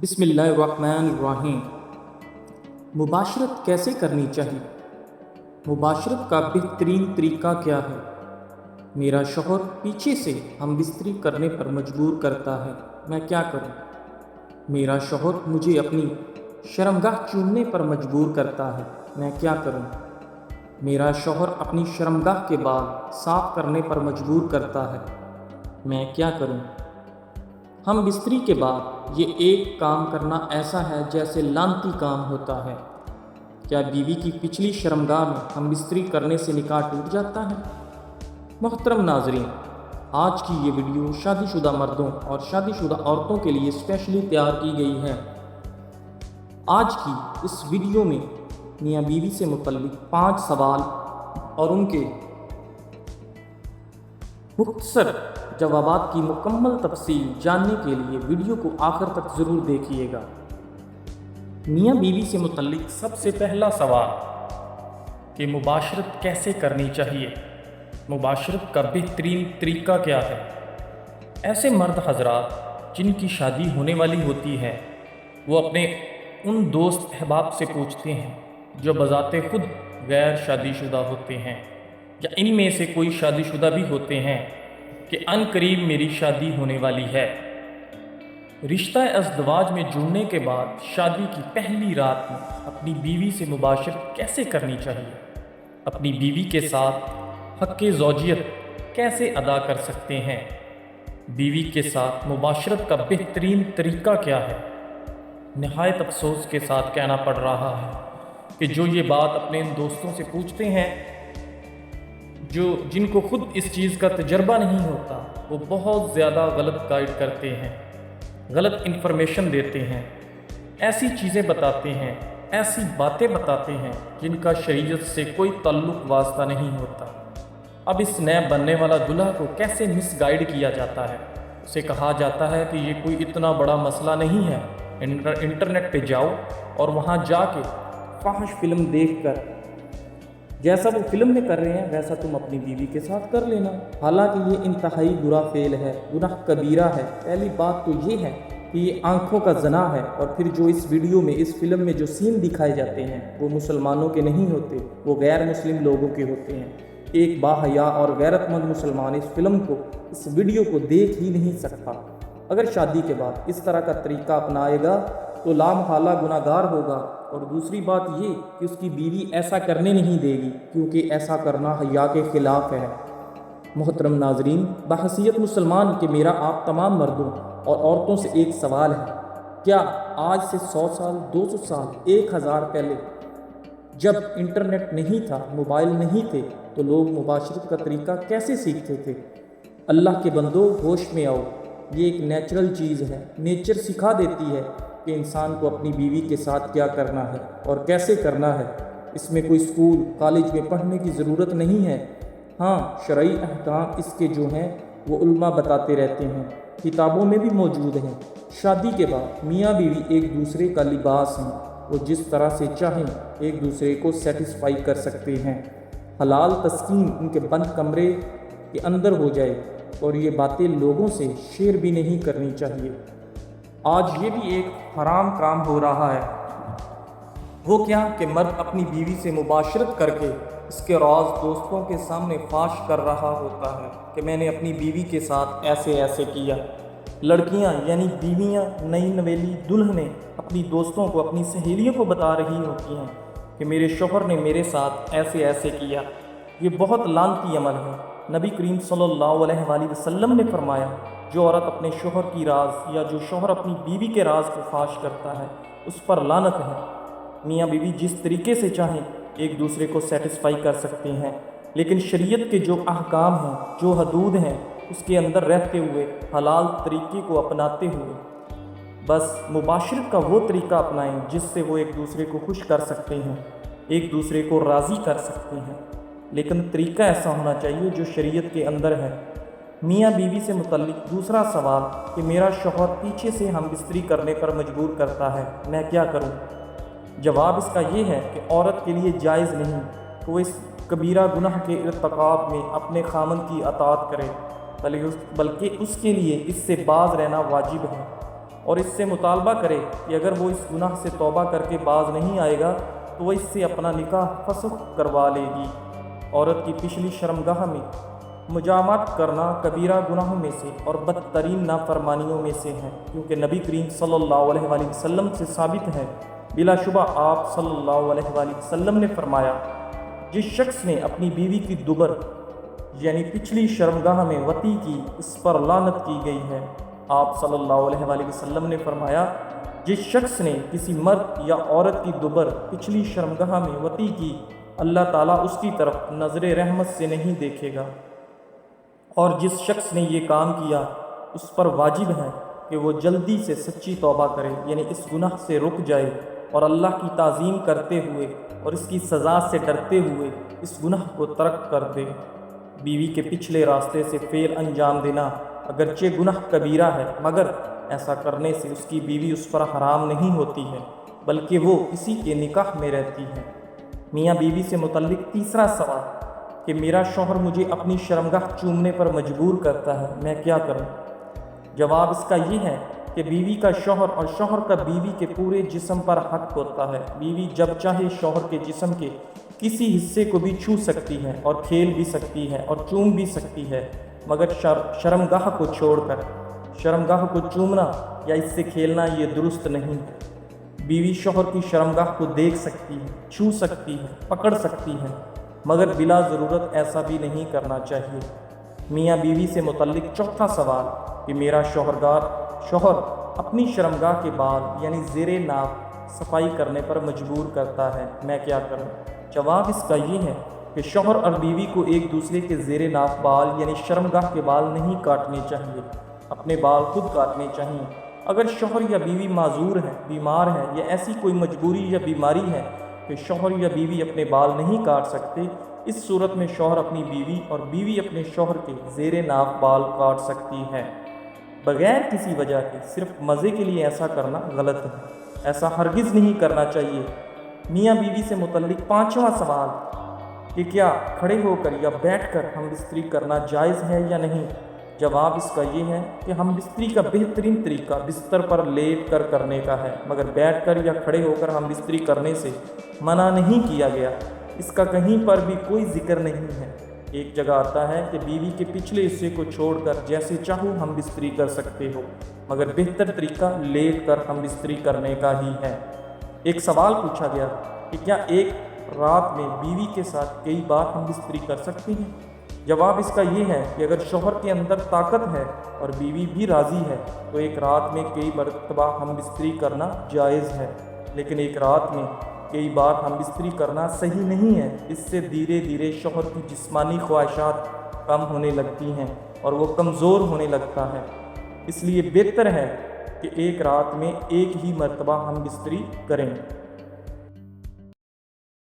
بسم اللہ الرحمن الرحیم۔ مباشرت کیسے کرنی چاہیے؟ مباشرت کا بہترین طریقہ کیا ہے؟ میرا شوہر پیچھے سے ہم بستری کرنے پر مجبور کرتا ہے، میں کیا کروں؟ میرا شوہر مجھے اپنی شرمگاہ چومنے پر مجبور کرتا ہے، میں کیا کروں؟ میرا شوہر اپنی شرمگاہ کے بال صاف کرنے پر مجبور کرتا ہے، میں کیا کروں؟ ہم بستری کے بعد یہ ایک کام کرنا ایسا ہے جیسے لعنتی کام ہوتا ہے۔ کیا بیوی کی پچھلی شرمگاہ میں ہم بستری کرنے سے نکاح ٹوٹ جاتا ہے؟ محترم ناظرین، آج کی یہ ویڈیو شادی شدہ مردوں اور شادی شدہ عورتوں کے لیے اسپیشلی تیار کی گئی ہے۔ آج کی اس ویڈیو میں میاں بیوی سے متعلق 5 سوال اور ان کے مختصر جوابات کی مکمل تفصیل جاننے کے لیے ویڈیو کو آخر تک ضرور دیکھیے گا۔ میاں بیوی سے متعلق سب سے پہلا سوال کہ مباشرت کیسے کرنی چاہیے؟ مباشرت کا بہترین طریقہ کیا ہے؟ ایسے مرد حضرات جن کی شادی ہونے والی ہوتی ہے وہ اپنے ان دوست احباب سے پوچھتے ہیں جو بذات خود غیر شادی شدہ ہوتے ہیں یا ان میں سے کوئی شادی شدہ بھی ہوتے ہیں کہ ان قریب میری شادی ہونے والی ہے۔ رشتہ ازدواج میں جڑنے کے بعد شادی کی پہلی رات میں اپنی بیوی سے مباشرت کیسے کرنی چاہیے؟ اپنی بیوی کے ساتھ حق زوجیت کیسے ادا کر سکتے ہیں؟ بیوی کے ساتھ مباشرت کا بہترین طریقہ کیا ہے؟ نہایت افسوس کے ساتھ کہنا پڑ رہا ہے کہ جو یہ بات اپنے ان دوستوں سے پوچھتے ہیں جن کو خود اس چیز کا تجربہ نہیں ہوتا، وہ بہت زیادہ غلط گائیڈ کرتے ہیں، غلط انفارمیشن دیتے ہیں، ایسی چیزیں بتاتے ہیں، ایسی باتیں بتاتے ہیں جن کا شریعت سے کوئی تعلق واسطہ نہیں ہوتا۔ اب اس نئے بننے والا دلہا کو کیسے مس گائیڈ کیا جاتا ہے؟ اسے کہا جاتا ہے کہ یہ کوئی اتنا بڑا مسئلہ نہیں ہے، انٹرنیٹ پہ جاؤ اور وہاں جا کے فحش فلم دیکھ کر جیسا وہ فلم میں کر رہے ہیں ویسا تم اپنی بیوی کے ساتھ کر لینا۔ حالانکہ یہ انتہائی برا فعل ہے، گناہ کبیرہ ہے۔ پہلی بات تو یہ ہے کہ یہ آنکھوں کا زنا ہے، اور پھر جو اس ویڈیو میں اس فلم میں جو سین دکھائے جاتے ہیں وہ مسلمانوں کے نہیں ہوتے، وہ غیر مسلم لوگوں کے ہوتے ہیں۔ ایک باحیا اور غیرت مند مسلمان اس فلم کو، اس ویڈیو کو دیکھ ہی نہیں سکتا۔ اگر شادی کے بعد اس طرح کا طریقہ اپنائے گا تو لامحالہ گناہ گار ہوگا، اور دوسری بات یہ کہ اس کی بیوی ایسا کرنے نہیں دے گی، کیونکہ ایسا کرنا حیا کے خلاف ہے۔ محترم ناظرین، بحیثیت مسلمان کہ میرا آپ تمام مردوں اور عورتوں سے ایک سوال ہے، کیا آج سے 100 سال، 200 سال، 1000 پہلے جب انٹرنیٹ نہیں تھا، موبائل نہیں تھے، تو لوگ مباشرت کا طریقہ کیسے سیکھتے تھے؟ اللہ کے بندو، ہوش میں آؤ، یہ ایک نیچرل چیز ہے۔ نیچر سکھا دیتی ہے کہ انسان کو اپنی بیوی کے ساتھ کیا کرنا ہے اور کیسے کرنا ہے۔ اس میں کوئی اسکول، کالج میں پڑھنے کی ضرورت نہیں ہے۔ ہاں، شرعی احکام اس کے جو ہیں وہ علماء بتاتے رہتے ہیں، کتابوں میں بھی موجود ہیں۔ شادی کے بعد میاں بیوی ایک دوسرے کا لباس ہیں، وہ جس طرح سے چاہیں ایک دوسرے کو سیٹسفائی کر سکتے ہیں۔ حلال تسکین ان کے بند کمرے کے اندر ہو جائے، اور یہ باتیں لوگوں سے شیئر بھی نہیں کرنی چاہیے۔ آج یہ بھی ایک حرام کام ہو رہا ہے، وہ کیا کہ مرد اپنی بیوی سے مباشرت کر کے اس کے راز دوستوں کے سامنے فاش کر رہا ہوتا ہے کہ میں نے اپنی بیوی کے ساتھ ایسے ایسے کیا۔ لڑکیاں یعنی بیویاں، نئی نویلی دلہنیں اپنی دوستوں کو، اپنی سہیلیوں کو بتا رہی ہوتی ہیں کہ میرے شوہر نے میرے ساتھ ایسے ایسے کیا۔ یہ بہت لعنتی عمل ہے۔ نبی کریم صلی اللہ علیہ وآلہ وسلم نے فرمایا، جو عورت اپنے شوہر کی راز یا جو شوہر اپنی بیوی کے راز کو فاش کرتا ہے اس پر لعنت ہے۔ میاں بیوی جس طریقے سے چاہیں ایک دوسرے کو سیٹسفائی کر سکتے ہیں، لیکن شریعت کے جو احکام ہیں، جو حدود ہیں، اس کے اندر رہتے ہوئے، حلال طریقے کو اپناتے ہوئے، بس مباشرت کا وہ طریقہ اپنائیں جس سے وہ ایک دوسرے کو خوش کر سکتے ہیں، ایک دوسرے کو راضی کر سکتے ہیں، لیکن طریقہ ایسا ہونا چاہیے جو شریعت کے اندر ہے۔ میاں بیوی سے متعلق دوسرا سوال کہ میرا شوہر پیچھے سے ہم بستری کرنے پر مجبور کرتا ہے، میں کیا کروں؟ جواب اس کا یہ ہے کہ عورت کے لیے جائز نہیں کہ وہ اس کبیرہ گناہ کے ارتکاب میں اپنے خامند کی اطاعت کرے، بلکہ اس کے لیے اس سے باز رہنا واجب ہے۔ اور اس سے مطالبہ کرے کہ اگر وہ اس گناہ سے توبہ کر کے باز نہیں آئے گا تو وہ اس سے اپنا نکاح فسخ کروا لے گی۔ عورت کی پچھلی شرمگاہ میں مجامعت کرنا کبیرہ گناہوں میں سے اور بدترین نافرمانیوں میں سے ہے، کیونکہ نبی کریم صلی اللہ علیہ وآلہ وسلم سے ثابت ہے، بلا شبہ آپ صلی اللہ علیہ وآلہ وسلم نے فرمایا، جس شخص نے اپنی بیوی کی دبر یعنی پچھلی شرمگاہ میں وطی کی، اس پر لعنت کی گئی ہے۔ آپ صلی اللہ علیہ وآلہ وسلم نے فرمایا، جس شخص نے کسی مرد یا عورت کی دبر پچھلی شرمگاہ میں وطی کی، اللہ تعالیٰ اس کی طرف نظر رحمت سے نہیں دیکھے گا، اور جس شخص نے یہ کام کیا اس پر واجب ہے کہ وہ جلدی سے سچی توبہ کرے، یعنی اس گناہ سے رک جائے اور اللہ کی تعظیم کرتے ہوئے اور اس کی سزا سے ڈرتے ہوئے اس گناہ کو ترک کر دے۔ بیوی کے پچھلے راستے سے فعل انجام دینا اگرچہ گناہ کبیرہ ہے، مگر ایسا کرنے سے اس کی بیوی اس پر حرام نہیں ہوتی ہے، بلکہ وہ اسی کے نکاح میں رہتی ہے۔ میاں بیوی سے متعلق تیسرا سوال کہ میرا شوہر مجھے اپنی شرمگاہ چومنے پر مجبور کرتا ہے، میں کیا کروں؟ جواب اس کا یہ ہے کہ بیوی کا شوہر اور شوہر کا بیوی کے پورے جسم پر حق ہوتا ہے۔ بیوی جب چاہے شوہر کے جسم کے کسی حصے کو بھی چھو سکتی ہے اور کھیل بھی سکتی ہے اور چوم بھی سکتی ہے، مگر شرمگاہ کو چھوڑ کر۔ شرمگاہ کو چومنا یا اس سے کھیلنا یہ درست نہیں ہے۔ بیوی شوہر کی شرمگاہ کو دیکھ سکتی ہے، چھو سکتی ہے، پکڑ سکتی ہے، مگر بلا ضرورت ایسا بھی نہیں کرنا چاہیے۔ میاں بیوی سے متعلق چوتھا سوال کہ میرا شوہر اپنی شرمگاہ کے بال یعنی زیر ناف صفائی کرنے پر مجبور کرتا ہے، میں کیا کروں؟ جواب اس کا یہ ہے کہ شوہر اور بیوی کو ایک دوسرے کے زیر ناف بال یعنی شرمگاہ کے بال نہیں کاٹنے چاہیے، اپنے بال خود کاٹنے چاہیے۔ اگر شوہر یا بیوی معذور ہے، بیمار ہے یا ایسی کوئی مجبوری یا بیماری ہے کہ شوہر یا بیوی اپنے بال نہیں کاٹ سکتے، اس صورت میں شوہر اپنی بیوی اور بیوی اپنے شوہر کے زیر ناف بال کاٹ سکتی ہے، بغیر کسی وجہ کے، صرف مزے کے لیے ایسا کرنا غلط ہے، ایسا ہرگز نہیں کرنا چاہیے۔ میاں بیوی سے متعلق پانچواں سوال کہ کیا کھڑے ہو کر یا بیٹھ کر ہم بستری کرنا جائز ہے یا نہیں؟ جواب اس کا یہ ہے کہ ہم بستری کا بہترین طریقہ بستر پر لیٹ کر کرنے کا ہے، مگر بیٹھ کر یا کھڑے ہو کر ہم بستری کرنے سے منع نہیں کیا گیا، اس کا کہیں پر بھی کوئی ذکر نہیں ہے۔ ایک جگہ آتا ہے کہ بیوی کے پچھلے حصے کو چھوڑ کر جیسے چاہو ہم بستری کر سکتے ہو، مگر بہتر طریقہ لیٹ کر ہم بستری کرنے کا ہی ہے۔ ایک سوال پوچھا گیا کہ کیا ایک رات میں بیوی کے ساتھ کئی بار ہم بستری کر سکتے ہیں؟ جواب اس کا یہ ہے کہ اگر شوہر کے اندر طاقت ہے اور بیوی بھی راضی ہے تو ایک رات میں کئی مرتبہ ہم بستری کرنا جائز ہے، لیکن ایک رات میں کئی بار ہم بستری کرنا صحیح نہیں ہے۔ اس سے دھیرے دھیرے شوہر کی جسمانی خواہشات کم ہونے لگتی ہیں اور وہ کمزور ہونے لگتا ہے، اس لیے بہتر ہے کہ ایک رات میں ایک ہی مرتبہ ہم بستری کریں۔